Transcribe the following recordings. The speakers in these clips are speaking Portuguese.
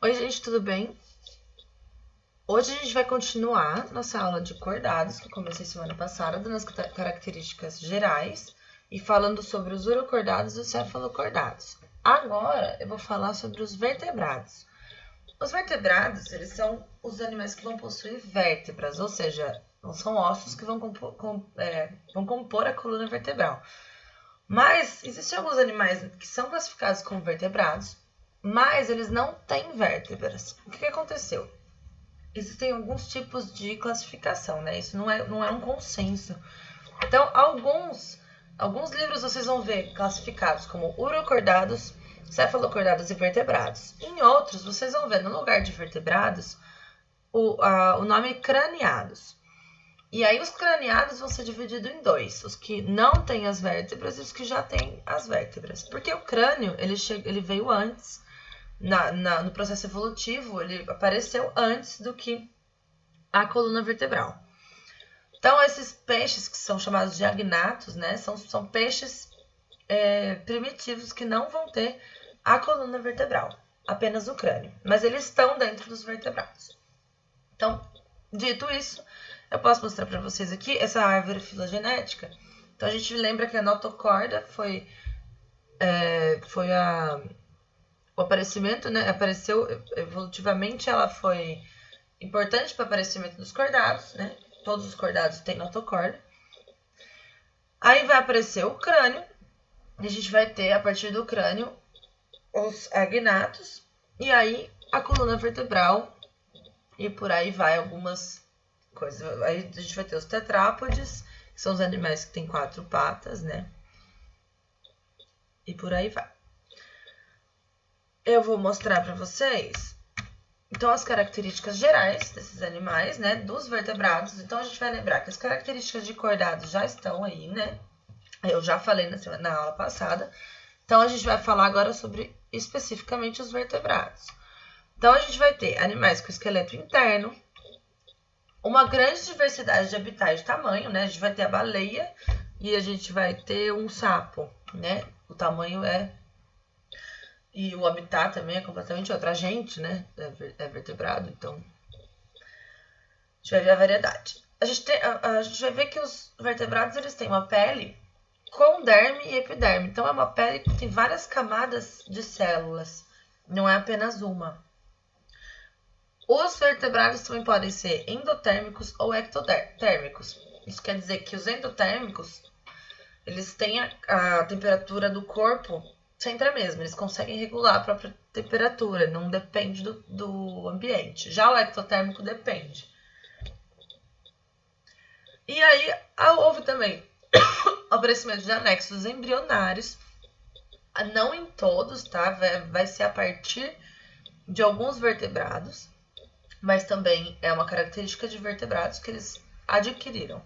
Oi, gente, tudo bem? Hoje a gente vai continuar nossa aula de cordados, que eu comecei semana passada, dando as características gerais e falando sobre os urocordados e os cefalocordados. Agora eu vou falar sobre os vertebrados. Os vertebrados, eles são os animais que vão possuir vértebras, ou seja, não são ossos que vão compor a coluna vertebral. Mas existem alguns animais que são classificados como vertebrados, mas eles não têm vértebras. O que aconteceu? Existem alguns tipos de classificação, né? Isso não é um consenso. Então, alguns livros vocês vão ver classificados como urocordados, cefalocordados e vertebrados. Em outros, vocês vão ver no lugar de vertebrados o nome craneados. E aí os craneados vão ser divididos em dois, os que não têm as vértebras e os que já têm as vértebras. Porque o crânio, ele veio antes, no processo evolutivo, ele apareceu antes do que a coluna vertebral. Então, esses peixes que são chamados de agnatos, né, são peixes primitivos que não vão ter a coluna vertebral, apenas o crânio. Mas eles estão dentro dos vertebrados. Então, dito isso, eu posso mostrar para vocês aqui essa árvore filogenética. Então, a gente lembra que a notocorda foi o aparecimento, né? Apareceu evolutivamente, ela foi importante para o aparecimento dos cordados, né? Todos os cordados têm notocorda. Aí vai aparecer o crânio, e a gente vai ter, a partir do crânio, os agnatos, e aí a coluna vertebral, e por aí vai algumas coisas. Aí a gente vai ter os tetrápodes, que são os animais que têm 4 patas, né? E por aí vai. Eu vou mostrar para vocês, então, as características gerais desses animais, né? Dos vertebrados. Então, a gente vai lembrar que as características de cordados já estão aí, né? Eu já falei na aula passada. Então, a gente vai falar agora sobre especificamente os vertebrados. Então, a gente vai ter animais com esqueleto interno, uma grande diversidade de habitat e de tamanho, né? A gente vai ter a baleia e a gente vai ter um sapo, né? O tamanho e o habitat também é completamente outro. A gente, né? É vertebrado, então a gente vai ver a variedade. A gente vai ver que os vertebrados eles têm uma pele com derme e epiderme. Então, é uma pele que tem várias camadas de células, não é apenas uma. Os vertebrados também podem ser endotérmicos ou ectotérmicos. Isso quer dizer que os endotérmicos, eles têm a temperatura do corpo sempre a mesma. Eles conseguem regular a própria temperatura, não depende do ambiente. Já o ectotérmico depende. E aí, houve também o aparecimento de anexos embrionários, não em todos, tá? Vai ser a partir de alguns vertebrados, mas também é uma característica de vertebrados que eles adquiriram.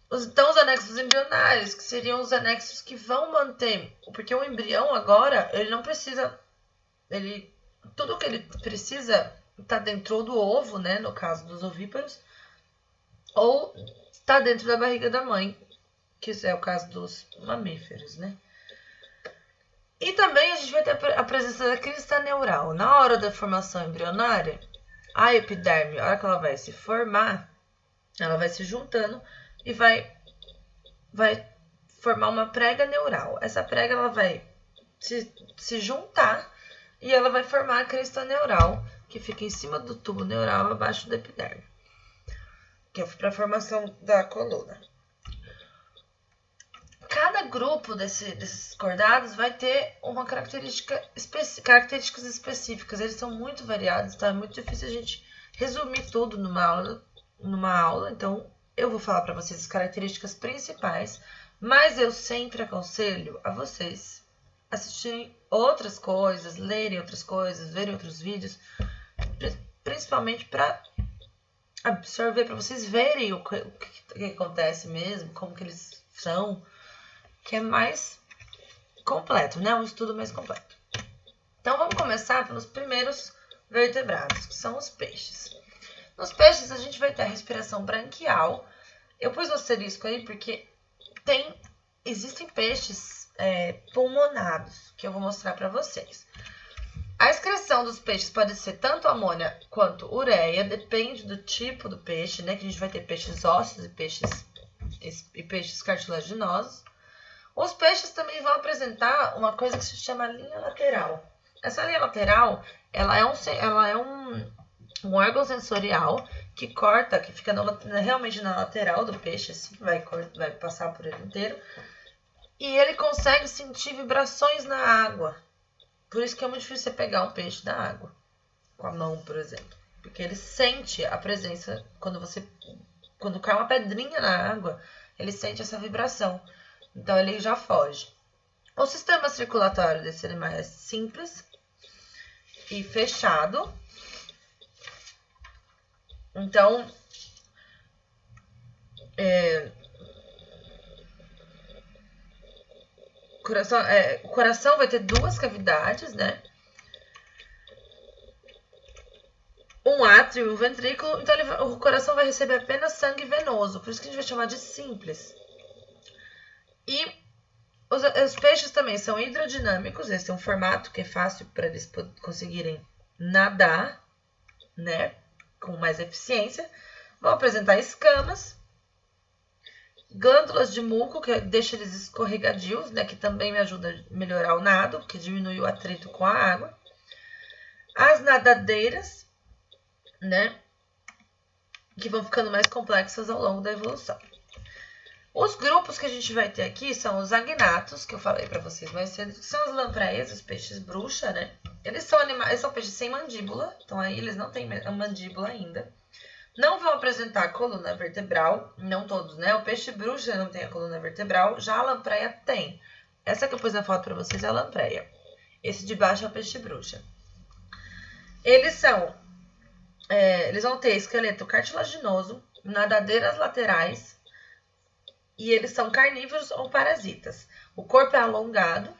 Então, os anexos embrionários, que seriam os anexos que vão manter, porque o embrião agora, ele não precisa, tudo que ele precisa está dentro do ovo, né, no caso dos ovíparos, ou está dentro da barriga da mãe, que é o caso dos mamíferos, né. E também a gente vai ter a presença da crista neural. Na hora da formação embrionária, a epiderme, a hora que ela vai se formar, ela vai se juntando e vai formar uma prega neural. Essa prega ela vai se juntar e ela vai formar a crista neural, que fica em cima do tubo neural, abaixo da epiderme, que é para a formação da coluna. Cada grupo desses cordados vai ter uma características específicas. Eles são muito variados, tá? É muito difícil a gente resumir tudo numa aula. Então, eu vou falar para vocês as características principais, mas eu sempre aconselho a vocês assistirem outras coisas, lerem outras coisas, verem outros vídeos, principalmente para absorver, para vocês verem o que acontece mesmo, como que eles são, que é mais completo, né? Um estudo mais completo. Então, vamos começar pelos primeiros vertebrados, que são os peixes. Nos peixes, a gente vai ter a respiração branquial. Eu pus o asterisco aí porque existem peixes pulmonados, que eu vou mostrar para vocês. excreção dos peixes pode ser tanto amônia quanto ureia, depende do tipo do peixe, né? Que a gente vai ter peixes ósseos e peixes cartilaginosos. Os peixes também vão apresentar uma coisa que se chama linha lateral. Essa linha lateral, ela é um órgão sensorial que corta, que fica realmente na lateral do peixe, assim, vai passar por ele inteiro. E ele consegue sentir vibrações na água. Por isso que é muito difícil você pegar um peixe da água, com a mão, por exemplo. Porque ele sente a presença, quando cai uma pedrinha na água, ele sente essa vibração. Então ele já foge. O sistema circulatório desse animal é simples e fechado. Então, o coração vai ter duas cavidades, né? Um átrio e um ventrículo. Então, o coração vai receber apenas sangue venoso. Por isso que a gente vai chamar de simples. E os peixes também são hidrodinâmicos. Eles têm um formato que é fácil para eles conseguirem nadar, né? Com mais eficiência. Vão apresentar escamas. Glândulas de muco, que deixa eles escorregadios, né? Que também me ajuda a melhorar o nado, porque diminui o atrito com a água. As nadadeiras, né? Que vão ficando mais complexas ao longo da evolução. Os grupos que a gente vai ter aqui são os agnatos, que eu falei para vocês mais cedo, que são as lampreias, os peixes bruxa, né? Eles são peixes sem mandíbula, então aí eles não têm a mandíbula ainda. Não vão apresentar a coluna vertebral, não todos, né? O peixe bruxa não tem a coluna vertebral, já a lampreia tem. Essa que eu pus na foto para vocês é a lampreia. Esse de baixo é o peixe bruxa. Eles vão ter esqueleto cartilaginoso, nadadeiras laterais, e eles são carnívoros ou parasitas. O corpo é alongado.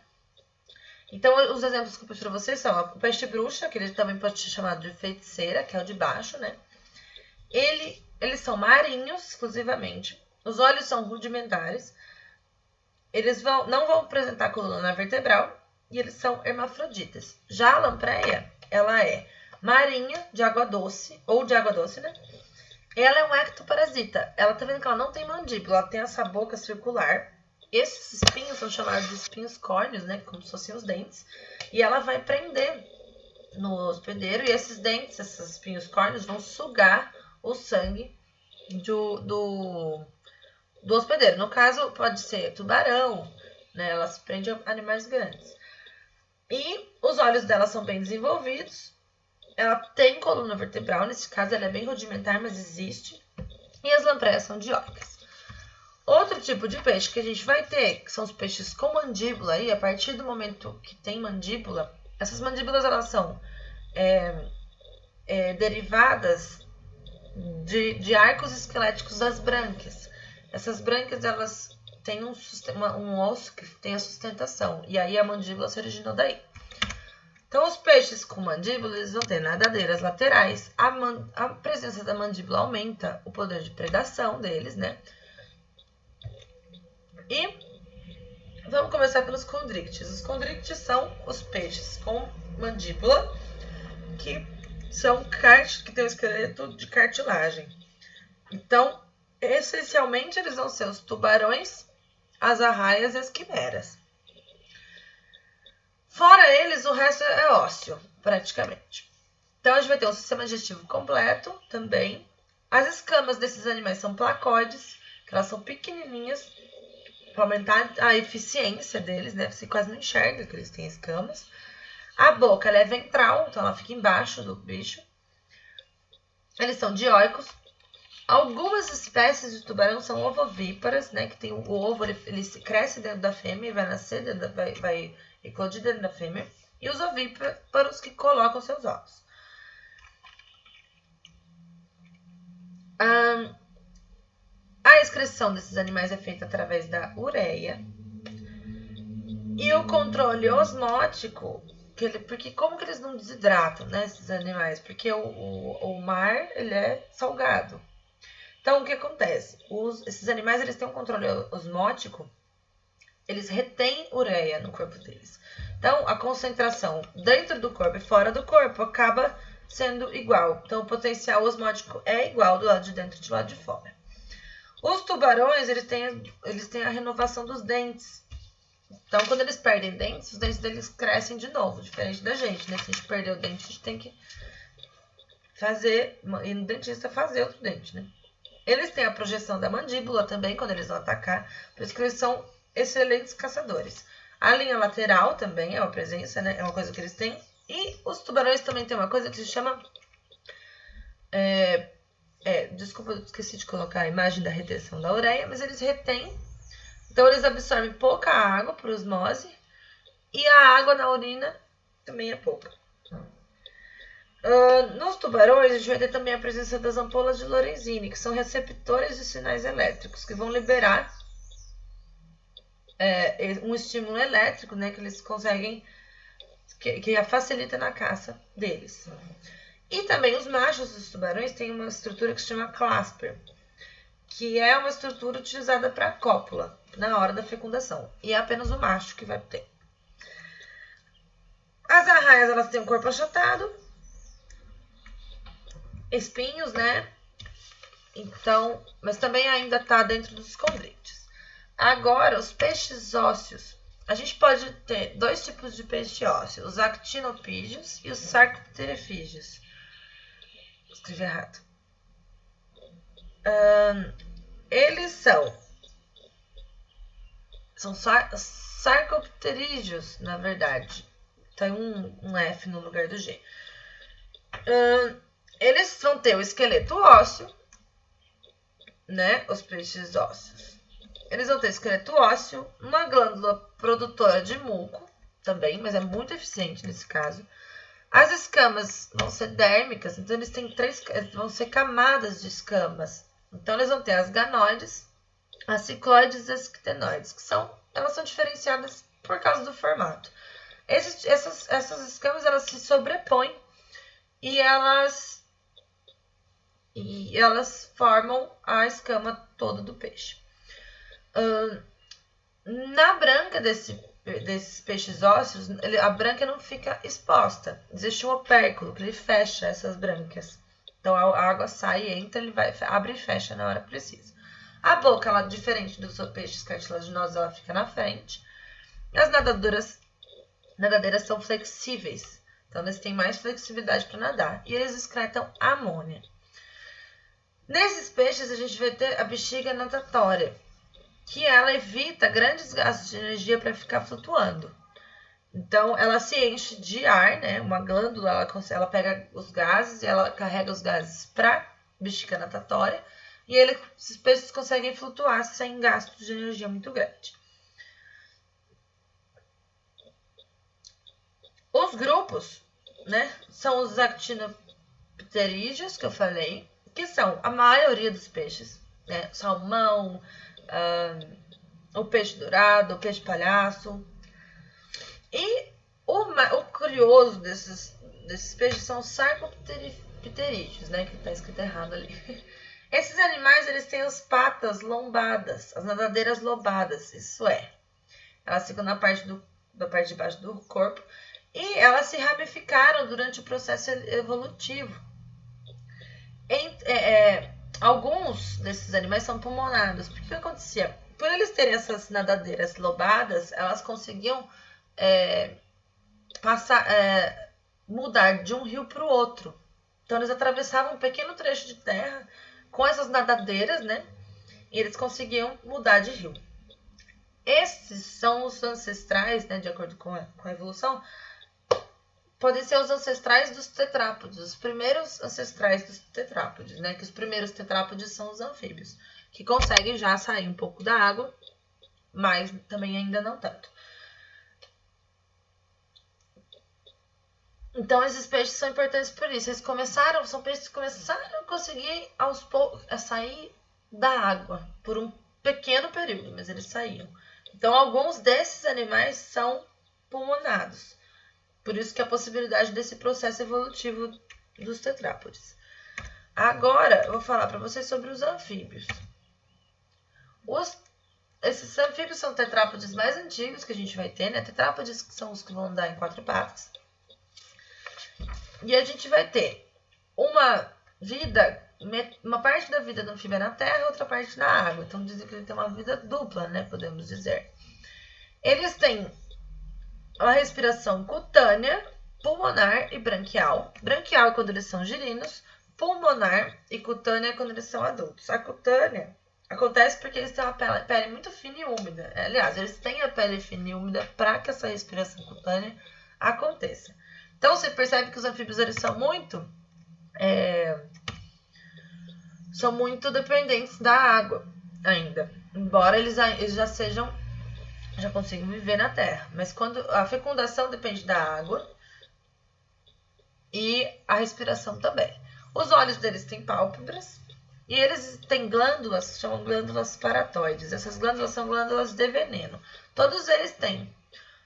Então, os exemplos que eu pus para vocês são o peixe bruxa, que ele também pode ser chamado de feiticeira, que é o de baixo, né? Eles são marinhos, exclusivamente. Os olhos são rudimentares. Eles não vão apresentar coluna vertebral e eles são hermafroditas. Já a lampreia, ela é marinha, de água doce, ou de água doce, né? Ela é um ectoparasita. Ela tá vendo que ela não tem mandíbula, ela tem essa boca circular. Esses espinhos são chamados de espinhos córneos, né? Como se fossem os dentes. E ela vai prender no hospedeiro e esses dentes, esses espinhos córneos, vão sugar o sangue do hospedeiro. No caso, pode ser tubarão, né? Ela se prende a animais grandes. E os olhos dela são bem desenvolvidos. Ela tem coluna vertebral, nesse caso ela é bem rudimentar, mas existe. E as lampreias são dioicas. Outro tipo de peixe que a gente vai ter, que são os peixes com mandíbula, e a partir do momento que tem mandíbula, essas mandíbulas elas são derivadas de arcos esqueléticos das brânquias. Essas brânquias, elas têm um osso que tem a sustentação, e aí a mandíbula se originou daí. Então, os peixes com mandíbula, eles vão ter nadadeiras laterais. A presença da mandíbula aumenta o poder de predação deles, né? E vamos começar pelos condrictes. Os condrictes são os peixes com mandíbula, que têm um esqueleto de cartilagem. Então, essencialmente, eles vão ser os tubarões, as arraias e as quimeras. Fora eles, o resto é ósseo, praticamente. Então, a gente vai ter um sistema digestivo completo também. As escamas desses animais são placóides, que elas são pequenininhas, para aumentar a eficiência deles, né? Você quase não enxerga que eles têm escamas. A boca, ela é ventral, então ela fica embaixo do bicho. Eles são dioicos. Algumas espécies de tubarão são ovovíparas, né? Que tem o ovo, ele cresce dentro da fêmea e vai nascer, vai eclodir dentro da fêmea. E os ovíparos que colocam seus ovos. A excreção desses animais é feita através da ureia. E o controle osmótico, porque como que eles não desidratam, né, esses animais? Porque o mar, ele é salgado. Então, o que acontece? Esses animais, eles têm um controle osmótico eles retêm ureia no corpo deles. Então, a concentração dentro do corpo e fora do corpo acaba sendo igual. Então, o potencial osmótico é igual do lado de dentro e do lado de fora. Os tubarões, eles têm a renovação dos dentes. Então, quando eles perdem dentes, os dentes deles crescem de novo, diferente da gente, né? Se a gente perder o dente, a gente tem que ir no dentista fazer outro dente, né? Eles têm a projeção da mandíbula também, quando eles vão atacar, por isso que eles são excelentes caçadores. A linha lateral também é uma presença, né? É uma coisa que eles têm. E os tubarões também têm uma coisa que se chama... desculpa, eu esqueci de colocar a imagem da retenção da ureia, mas eles retêm. Então, eles absorvem pouca água por osmose e a água na urina também é pouca. Nos tubarões, a gente vai ter também a presença das ampolas de Lorenzini, que são receptores de sinais elétricos, que vão liberar um estímulo elétrico, né, que eles conseguem, que facilita na caça deles. E também os machos dos tubarões têm uma estrutura que se chama clasper, que é uma estrutura utilizada para a cópula, na hora da fecundação. E é apenas o macho que vai ter. As arraias, elas têm um corpo achatado, espinhos, né? Então, mas também ainda está dentro dos condrites. Agora, os peixes ósseos. A gente pode ter dois tipos de peixe ósseo, os actinopídeos e os sarcopterefídeos. Escrevi errado. Eles são sarcopterídeos, na verdade. Tem um F no lugar do G. Eles vão ter o esqueleto ósseo, né? Os peixes ósseos. Eles vão ter esqueleto ósseo, uma glândula produtora de muco também, mas é muito eficiente nesse caso. As escamas vão ser dérmicas, então eles têm vão ser camadas de escamas. Então, eles vão ter as ganoides, as cicloides e as ctenoides, elas são diferenciadas por causa do formato. Essas escamas, elas se sobrepõem e elas formam a escama toda do peixe. Na branca desses peixes ósseos, a branca não fica exposta. Existe um opérculo que ele fecha essas brancas. Então, a água sai e entra, ele abre e fecha na hora que precisa. A boca, ela, diferente dos peixes cartilaginosos, ela fica na frente. As nadadeiras são flexíveis. Então, eles têm mais flexibilidade para nadar. E eles excretam amônia. Nesses peixes, a gente vai ter a bexiga natatória, que ela evita grandes gastos de energia para ficar flutuando. Então, ela se enche de ar, né? Uma glândula, ela pega os gases e ela carrega os gases para a bexiga natatória. E esses peixes conseguem flutuar sem gasto de energia muito grande. Os grupos, né? São os actinopterídeos, que eu falei, que são a maioria dos peixes, né? Salmão, o peixe dourado, o peixe palhaço. E o curioso desses peixes são os sarcopterídeos, né? Que tá escrito errado ali. Esses animais, eles têm as patas lombadas, as nadadeiras lobadas, isso é. Elas ficam na parte de baixo do corpo e elas se ramificaram durante o processo evolutivo. Alguns desses animais são pulmonados. Porque o que acontecia? Por eles terem essas nadadeiras lobadas, elas conseguiam mudar de um rio para o outro. Então, eles atravessavam um pequeno trecho de terra com essas nadadeiras, né? E eles conseguiam mudar de rio. Esses são os ancestrais, né? De acordo com a evolução, podem ser os ancestrais dos tetrápodes, os primeiros ancestrais dos tetrápodes, né? Que os primeiros tetrápodes são os anfíbios, que conseguem já sair um pouco da água, mas também ainda não tanto. Então, esses peixes são importantes por isso. São peixes que começaram a conseguir aos poucos a sair da água por um pequeno período, mas eles saíam. Então, alguns desses animais são pulmonados. Por isso que a possibilidade desse processo evolutivo dos tetrápodes. Agora, eu vou falar para vocês sobre os anfíbios. esses anfíbios são tetrápodes mais antigos que a gente vai ter, né? Tetrápodes que são os que vão andar em 4 patas. E a gente vai ter uma parte da vida do anfíbio é na terra, outra parte na água. Então dizem que ele tem uma vida dupla, né? Podemos dizer. Eles têm uma respiração cutânea, pulmonar e branquial. Branquial é quando eles são girinos, pulmonar e cutânea é quando eles são adultos. A cutânea acontece porque eles têm uma pele muito fina e úmida. Aliás, eles têm a pele fina e úmida para que essa respiração cutânea aconteça. Então, você percebe que os anfíbios eles são muito dependentes da água ainda. Embora eles já consigam viver na terra. Mas quando a fecundação depende da água e a respiração também. Os olhos deles têm pálpebras. E eles têm glândulas, chamam glândulas paratóides. Essas glândulas são glândulas de veneno. Todos eles têm.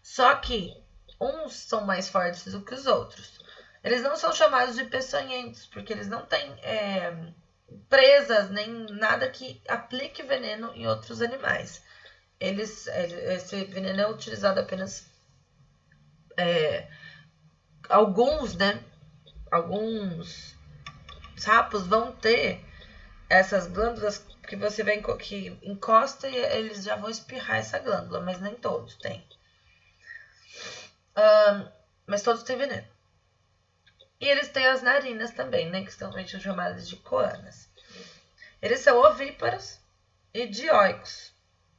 Só que uns são mais fortes do que os outros. Eles não são chamados de peçonhentos, porque eles não têm presas, nem nada que aplique veneno em outros animais. Esse veneno é utilizado apenas... Alguns sapos vão ter essas glândulas que você vê que encosta e eles já vão espirrar essa glândula, mas nem todos têm. Mas todos têm veneno. E eles têm as narinas também, né, que são chamadas de coanas. Eles são ovíparos e dioicos.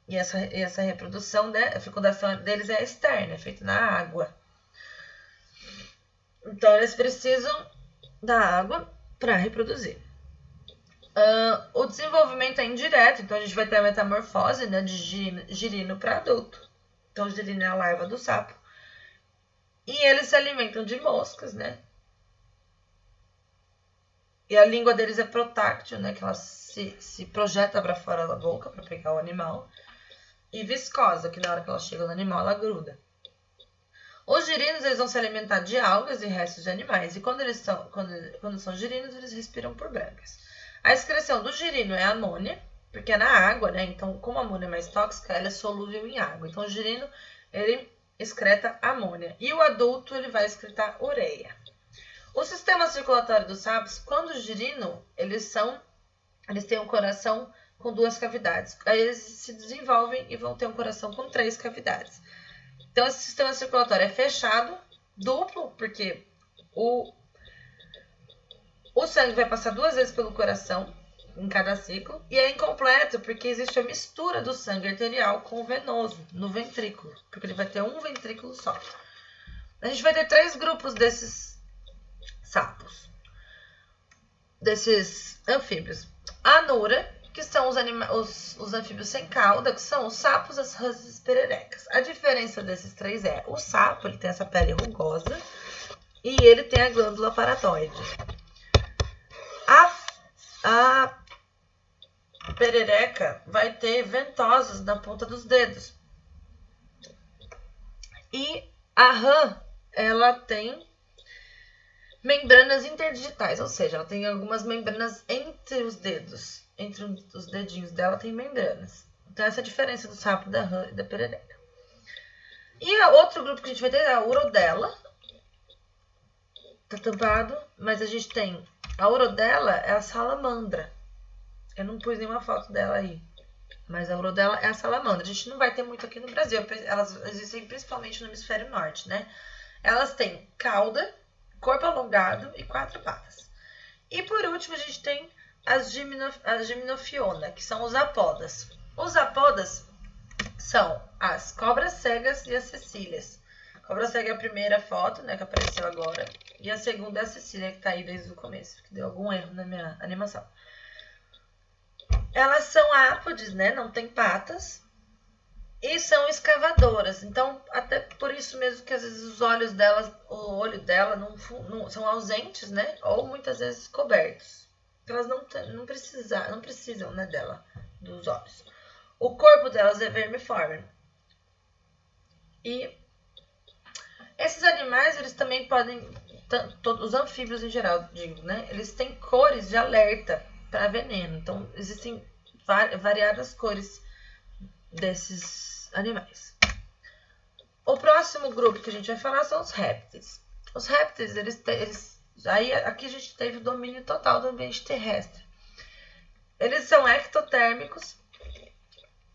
E essa reprodução, a fecundação deles é externa, é feita na água. Então, eles precisam da água para reproduzir. O desenvolvimento é indireto, então a gente vai ter a metamorfose, né, de girino para adulto. Então, o girino é a larva do sapo. E eles se alimentam de moscas, né? E a língua deles é protáctil, né, que ela se projeta para fora da boca para pegar o animal. E viscosa, que na hora que ela chega no animal, ela gruda. Os girinos, eles vão se alimentar de algas e restos de animais. E quando são girinos, eles respiram por brancas. A excreção do girino é amônia, porque é na água, né? Então, como a amônia é mais tóxica, ela é solúvel em água. Então, o girino, ele excreta amônia. E o adulto, ele vai excretar ureia. O sistema circulatório dos sapos, quando o girino, eles têm um coração com 2 cavidades. Aí eles se desenvolvem e vão ter um coração com 3 cavidades. Então, esse sistema circulatório é fechado, duplo, porque o sangue vai passar 2 vezes pelo coração em cada ciclo. E é incompleto, porque existe a mistura do sangue arterial com o venoso no ventrículo. Porque ele vai ter um ventrículo só. A gente vai ter 3 grupos desses sapos. Desses anfíbios. A anura, que são os anfíbios sem cauda, que são os sapos, as rãs e as pererecas. A diferença desses 3 é, o sapo ele tem essa pele rugosa e ele tem a glândula paratóide. A perereca vai ter ventosas na ponta dos dedos. E a rã, ela tem membranas interdigitais, ou seja, ela tem algumas membranas entre os dedos. Entre os dedinhos dela tem membranas. Então, essa é a diferença do sapo, da rã e da perereca. E outro grupo que a gente vai ter é a urodela. Tá tampado, mas a gente tem... A urodela é a salamandra. Eu não pus nenhuma foto dela aí. Mas a urodela é a salamandra. A gente não vai ter muito aqui no Brasil. Elas existem principalmente no hemisfério norte, né? Elas têm cauda, corpo alongado e 4 patas. E por último, a gente tem as gimnofiona, que são os apodas. Os apodas são as cobras cegas e as cecílias. Cobra cega é a primeira foto, né, que apareceu agora. E a segunda é a Cecília, que tá aí desde o começo, que deu algum erro na minha animação. Elas são ápodes, né, não tem patas. E são escavadoras. Então, até por isso mesmo que às vezes os olhos delas, o olho dela não são ausentes, né, ou muitas vezes cobertos. Elas não precisam, né, dela, dos olhos. O corpo delas é vermiforme. E esses animais, eles também podem, todos os anfíbios em geral, digo, né? Eles têm cores de alerta para veneno. Então, existem variadas cores desses animais. O próximo grupo que a gente vai falar são os répteis. Os répteis, aí aqui a gente teve o domínio total do ambiente terrestre. Eles são ectotérmicos,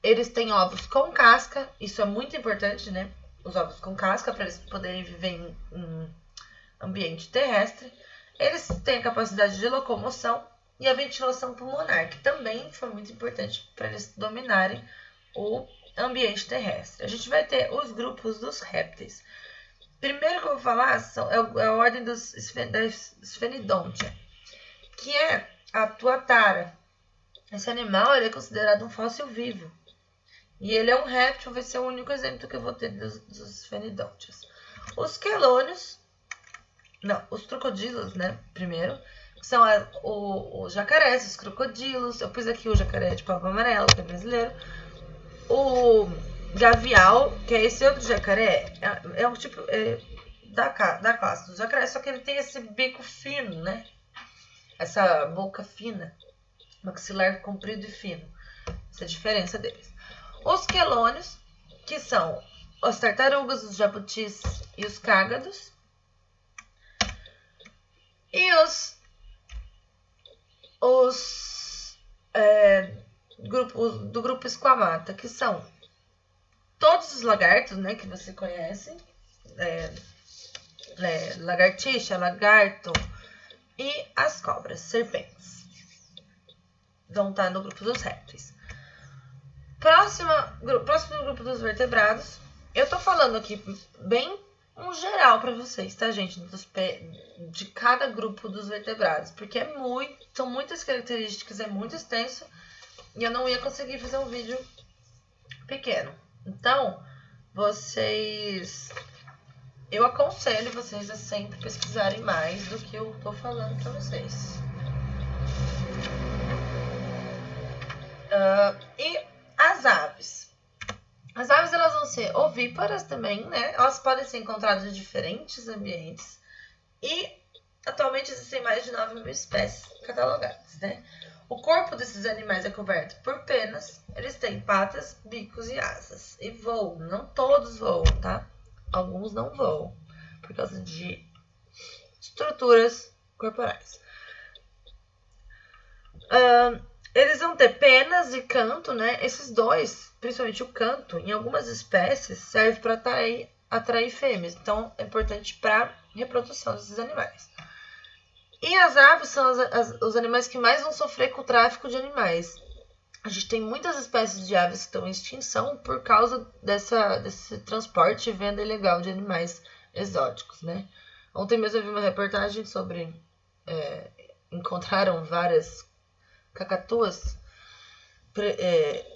eles têm ovos com casca, isso é muito importante, né? Os ovos com casca, para eles poderem viver em ambiente terrestre. Eles têm a capacidade de locomoção e a ventilação pulmonar, que também foi muito importante para eles dominarem o ambiente terrestre. A gente vai ter os grupos dos répteis. Primeiro que eu vou falar é a ordem da Sphenodontia, que é a tuatara. Esse animal ele é considerado um fóssil vivo. E ele é um réptil, vai ser o único exemplo que eu vou ter dos Sphenodontias. Os quelônios, os crocodilos, né, primeiro, são os jacarés, os crocodilos. Eu pus aqui o jacaré de pau amarelo, que é brasileiro. O gavial, que é esse outro jacaré, é um tipo da classe dos jacarés, só que ele tem esse bico fino, né? Essa boca fina, maxilar comprido e fino. Essa é a diferença deles. Os quelônios, que são as tartarugas, os jabutis e os cágados. E do grupo Squamata, que são todos os lagartos, né, que você conhece, lagartixa, lagarto e as cobras, serpentes, vão estar no grupo dos répteis. Próximo grupo dos vertebrados, eu tô falando aqui bem um geral para vocês, tá, gente, de cada grupo dos vertebrados, porque são muitas características, é muito extenso, e eu não ia conseguir fazer um vídeo pequeno. Então, eu aconselho vocês a sempre pesquisarem mais do que eu tô falando para vocês. E as aves. As aves, elas vão ser ovíparas também, né? Elas podem ser encontradas em diferentes ambientes. E, atualmente, existem mais de 9.000 espécies catalogadas, né? O corpo desses animais é coberto por penas. Eles têm patas, bicos e asas. E voam. Não todos voam, tá? Alguns não voam. Por causa de estruturas corporais. Eles vão ter penas e canto, né? Esses dois, principalmente o canto, em algumas espécies, serve para atrair fêmeas. Então, é importante para reprodução desses animais. E as aves são os animais que mais vão sofrer com o tráfico de animais. A gente tem muitas espécies de aves que estão em extinção por causa desse transporte e venda ilegal de animais exóticos, né? Ontem mesmo eu vi uma reportagem sobre... encontraram várias cacatuas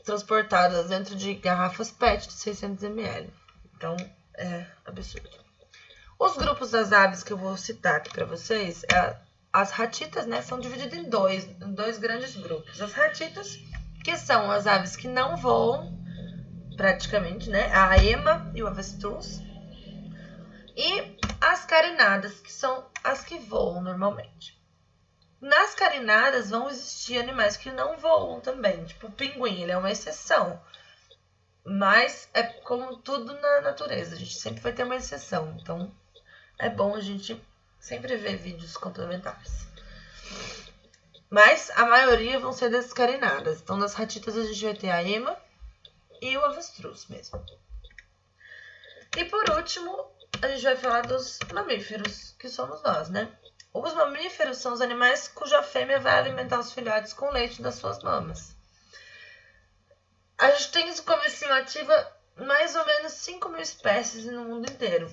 transportadas dentro de garrafas PET de 600 ml. Então, é absurdo. Os grupos das aves que eu vou citar aqui para vocês, as ratitas, né, são divididas em dois grandes grupos. As ratitas, que são as aves que não voam, praticamente, né, a ema e o avestruz. E as carinadas, que são as que voam normalmente. Nas carinadas vão existir animais que não voam também, tipo o pinguim, ele é uma exceção. Mas é como tudo na natureza, a gente sempre vai ter uma exceção. Então, é bom a gente sempre ver vídeos complementares. Mas a maioria vão ser das carinadas. Então, nas ratitas a gente vai ter a ema e o avestruz mesmo. E por último, a gente vai falar dos mamíferos, que somos nós, né? Os mamíferos são os animais cuja fêmea vai alimentar os filhotes com leite das suas mamas. A gente tem isso como estimativa mais ou menos 5.000 espécies no mundo inteiro.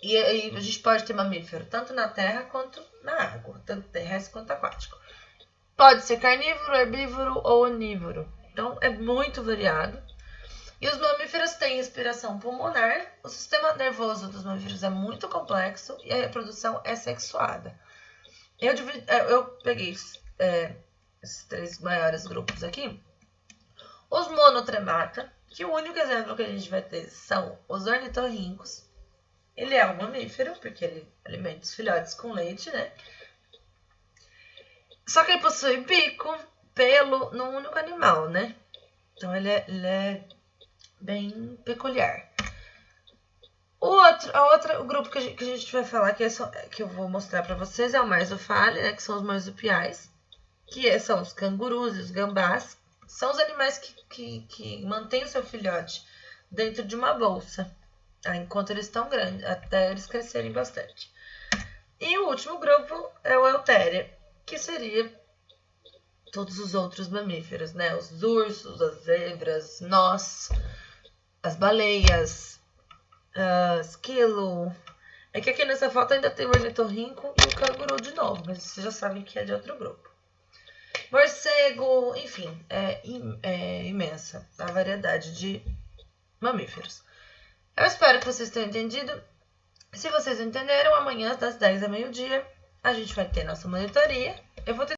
E aí a gente pode ter mamífero tanto na terra quanto na água, tanto terrestre quanto aquático. Pode ser carnívoro, herbívoro ou onívoro. Então é muito variado. E os mamíferos têm respiração pulmonar, o sistema nervoso dos mamíferos é muito complexo e a reprodução é sexuada. Eu peguei esses 3 maiores grupos aqui. Os monotremata, que o único exemplo que a gente vai ter são os ornitorrincos. Ele é um mamífero, porque ele alimenta os filhotes com leite, né? Só que ele possui bico, pelo, num único animal, né? Então, ele é bem peculiar. O grupo que a gente vai falar, que eu vou mostrar para vocês, é o marsupial, né? Que são os marsupiais. Que são os cangurus e os gambás. São os animais que mantêm o seu filhote dentro de uma bolsa, enquanto eles estão grandes, até eles crescerem bastante. E o último grupo é o eutéria, que seria todos os outros mamíferos, né? Os ursos, as zebras, nós, as baleias, esquilo. É que aqui nessa foto ainda tem o ornitorrinco e o canguru de novo, mas vocês já sabem que é de outro grupo. Morcego, enfim, é imensa a variedade de mamíferos. Eu espero que vocês tenham entendido. Se vocês entenderam, amanhã das 10 a meio-dia a gente vai ter nossa monitoria. Eu vou